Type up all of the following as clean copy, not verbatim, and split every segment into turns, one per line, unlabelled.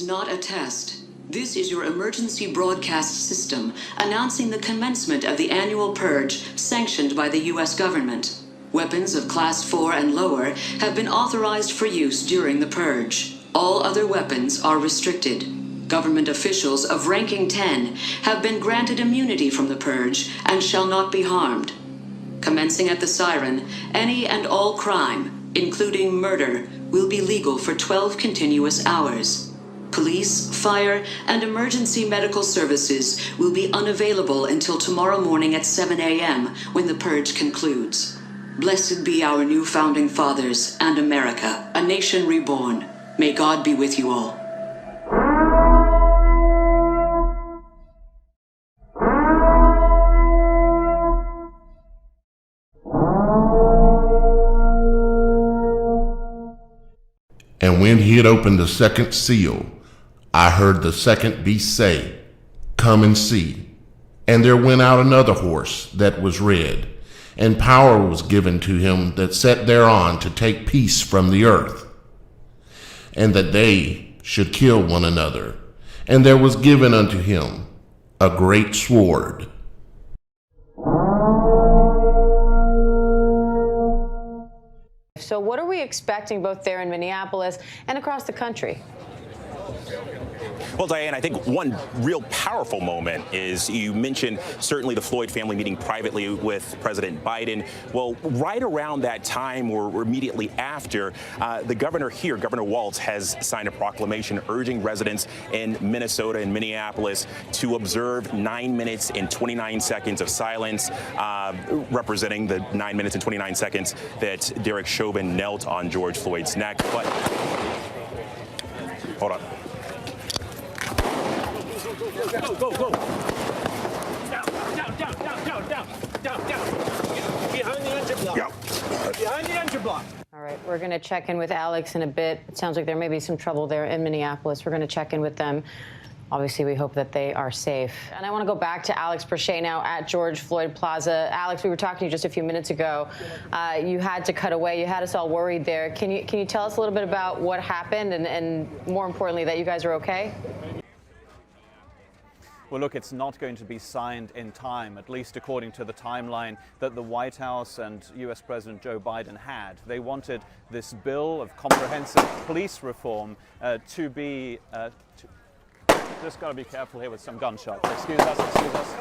not a test. This is your emergency broadcast system announcing the commencement of the annual purge sanctioned by the U.S. government. Weapons of Class 4 and lower have been authorized for use during the purge. All other weapons are restricted. Government officials of ranking 10 have been granted immunity from the purge and shall not be harmed. Commencing at the siren, any and all crime, including murder, will be legal for 12 continuous hours. Police, fire, and emergency medical services will be unavailable until tomorrow morning at 7 a.m. when the purge concludes. Blessed be our new founding fathers and America, a nation reborn. May God be with you all.
And when he had opened the second seal, I heard the second beast say, "Come and see." And there went out another horse that was red, and power was given to him that sat thereon to take peace from the earth, and that they should kill one another. And there was given unto him a great sword.
So what are we expecting both there in Minneapolis and across the country?
Well, Diane, I think one real powerful moment is you mentioned certainly the Floyd family meeting privately with President Biden. Well, right around that time or immediately after, the governor here, Governor Walz, has signed a proclamation urging residents in Minnesota and Minneapolis to observe 9 minutes and 29 seconds of silence, representing the 9 minutes and 29 seconds that Derek Chauvin knelt on George Floyd's neck. But hold on. Go. Down. Behind the engine block. Behind the engine block.
All right, we're going to check in with Alex in a bit. It sounds like there may be some trouble there in Minneapolis. We're going to check in with them. Obviously, we hope that they are safe. And I want to go back to Alex Perche now at George Floyd Plaza. Alex, we were talking to you just a few minutes ago. You had to cut away. You had us all worried there. Can you tell us a little bit about what happened and more importantly, that you guys are okay?
Well, look, it's not going to be signed in time, at least according to the timeline that the White House and U.S. President Joe Biden had. They wanted this bill of comprehensive police reform to be... just got to be careful here with some gunshots. Excuse us.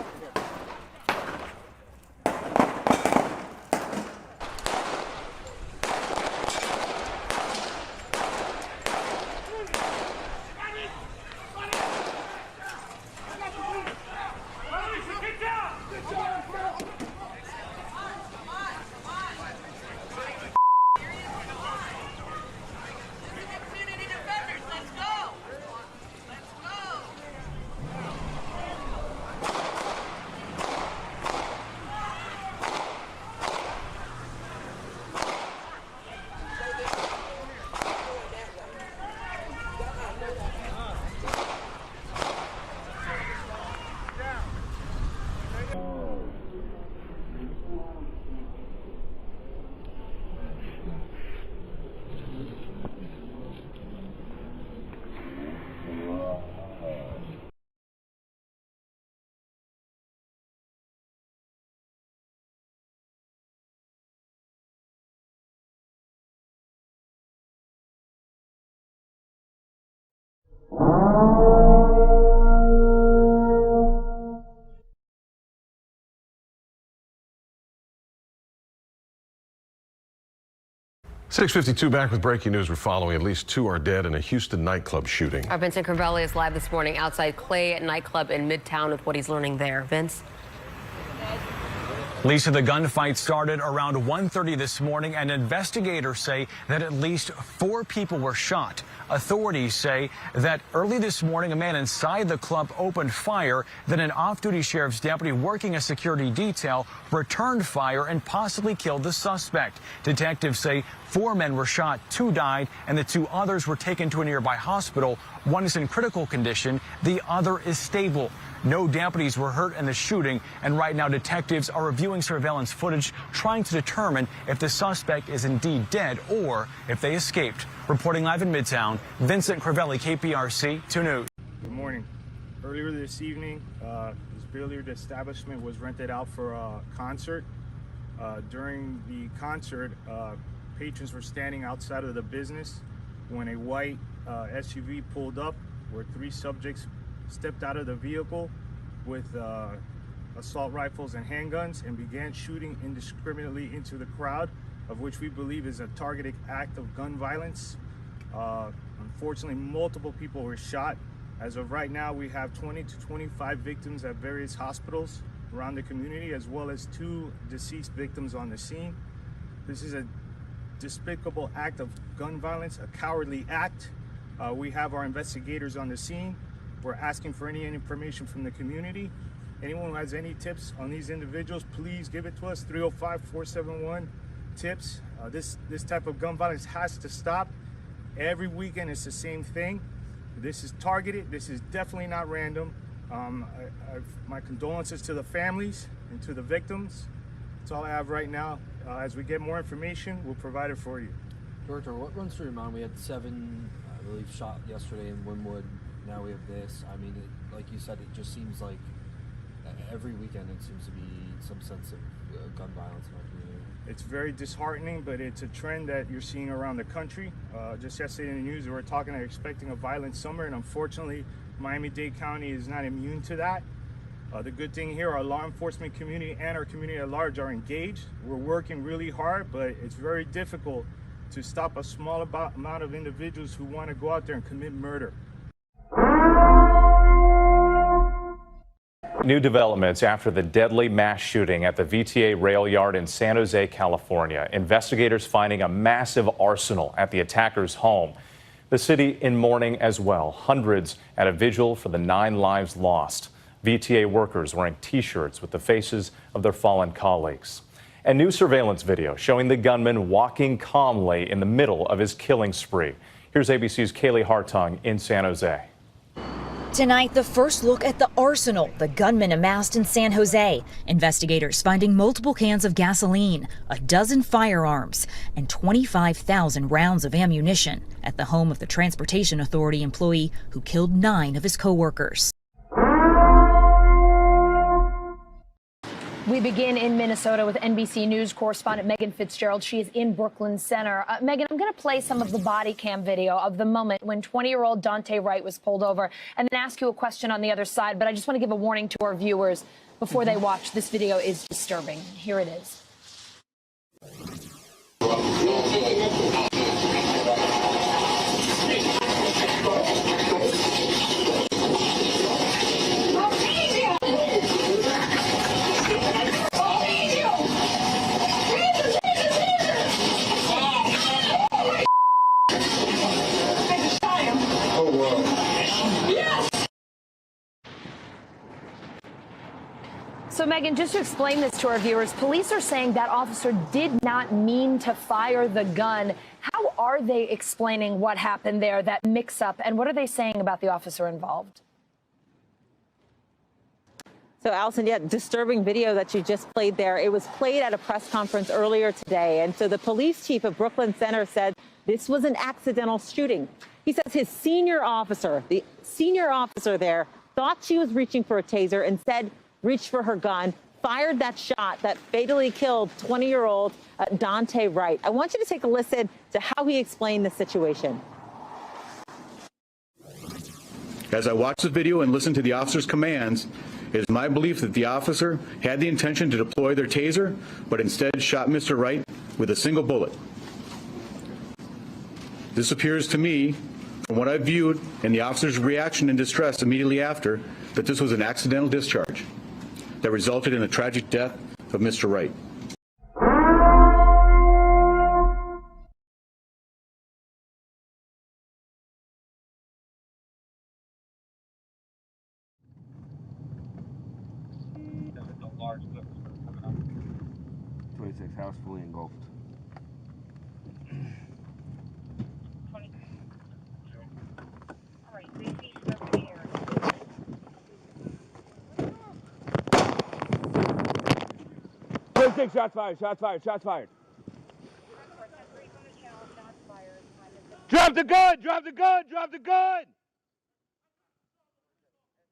.52 back with breaking news. We're following. At least 2 are dead in a Houston nightclub shooting.
Our Vincent Crivelli is live this morning outside Clay nightclub in Midtown with what he's learning there. Vince?
Lisa, the gunfight started around 1:30 this morning, and investigators say that at least 4 people were shot. Authorities say that early this morning, a man inside the club opened fire. Then an off-duty sheriff's deputy working a security detail returned fire and possibly killed the suspect. Detectives say 4 men were shot, 2 died, and the 2 others were taken to a nearby hospital. One is in critical condition. The other is stable. No deputies were hurt in the shooting, and right now detectives are reviewing surveillance footage, trying to determine if the suspect is indeed dead or if they escaped. Reporting live in Midtown, Vincent Crivelli, KPRC 2 News.
Good morning. Earlier this evening, this billiard establishment was rented out for a concert. During the concert, patrons were standing outside of the business when a white SUV pulled up, where 3 subjects stepped out of the vehicle with assault rifles and handguns and began shooting indiscriminately into the crowd, of which we believe is a targeted act of gun violence. Unfortunately, multiple people were shot. As of right now, we have 20 to 25 victims at various hospitals around the community, as well as 2 deceased victims on the scene. This is a despicable act of gun violence, a cowardly act. We have our investigators on the scene. We're asking for any information from the community. Anyone who has any tips on these individuals, please give it to us, 305-471-TIPS. This type of gun violence has to stop. Every weekend it's the same thing. This is targeted. This is definitely not random. My condolences to the families and to the victims. That's all I have right now. As we get more information, we'll provide it for you.
Director, what runs through your mind? We had 7, I believe, shot yesterday in Wynwood. Now we have this. I mean, like you said, it just seems like every weekend it seems to be some sense of gun violence in our community.
It's very disheartening, but it's a trend that you're seeing around the country. Just yesterday in the news, we were expecting a violent summer, and unfortunately, Miami-Dade County is not immune to that. The good thing here, our law enforcement community and our community at large are engaged. We're working really hard, but it's very difficult to stop a small amount of individuals who want to go out there and commit murder.
New developments after the deadly mass shooting at the VTA rail yard in San Jose, California. Investigators finding a massive arsenal at the attacker's home. The city in mourning as well. Hundreds at a vigil for the 9 lives lost. VTA workers wearing T-shirts with the faces of their fallen colleagues. And new surveillance video showing the gunman walking calmly in the middle of his killing spree. Here's ABC's Kaylee Hartung in San Jose.
Tonight, the first look at the arsenal the gunman amassed in San Jose. Investigators finding multiple cans of gasoline, a dozen firearms, and 25,000 rounds of ammunition at the home of the Transportation Authority employee who killed 9 of his co-workers.
We begin in Minnesota with NBC News correspondent Megan Fitzgerald. She is in Brooklyn Center. Megan, I'm going to play some of the body cam video of the moment when 20-year-old Daunte Wright was pulled over and then ask you a question on the other side. But I just want to give a warning to our viewers before they watch. This video is disturbing. Here it is. So, Megan, just to explain this to our viewers, police are saying that officer did not mean to fire the gun. How are they explaining what happened there, that mix-up, and what are they saying about the officer involved?
So, Allison, yeah, disturbing video that you just played there. It was played at a press conference earlier today. And so the police chief of Brooklyn Center said this was an accidental shooting. He says his senior officer, the senior officer there, thought she was reaching for a taser and said, reached for her gun, fired that shot that fatally killed 20-year-old Daunte Wright. I want you to take a listen to how he explained the situation.
As I watched the video and listened to the officer's commands, it is my belief that the officer had the intention to deploy their taser, but instead shot Mr. Wright with a single bullet. This appears to me, from what I viewed and the officer's reaction and distress immediately after, that this was an accidental discharge that resulted in the tragic death of Mr. Wright.
House fully engulfed. 2-6, shots fired, shots fired, shots fired. Drop the gun, drop the gun, drop the gun!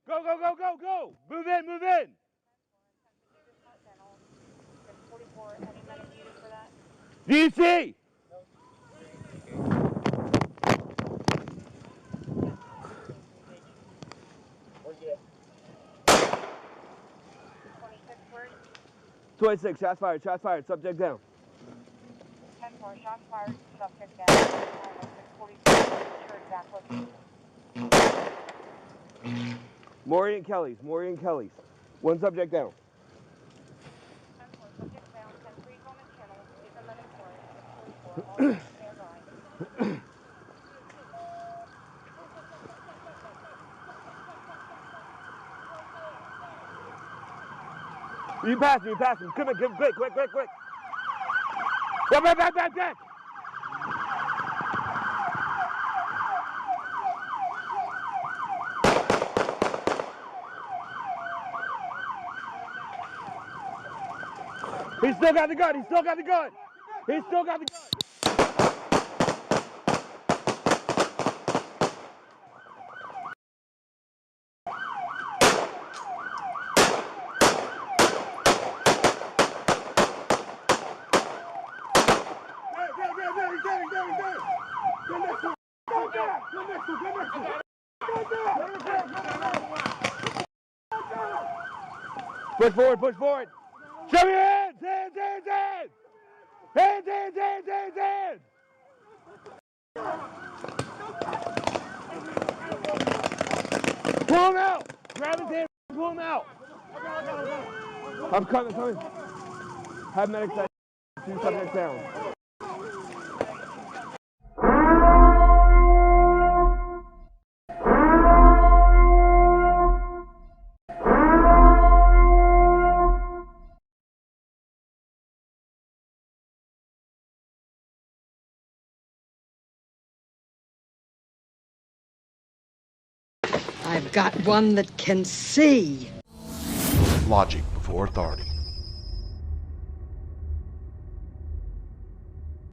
Go, go, go, go, go! Move in, move in! DC! .26, shots fired, subject down.
10-4, shots fired, subject down. 642,
Maury and Kelly's, Maury and Kelly's. One subject down.
10-4, subject down, 10-3 on the channel, is unemployed, 644, stand by.
You pass him, Come in, quick, quick, quick, quick. Back. He still got the gun, he still got the gun. He still got the gun. Push forward. Show your hands! Hands! Pull him out! Grab his hand, pull him out! I'm coming. Have medics at 2 subjects down.
I've got one that can see.
Logic before authority.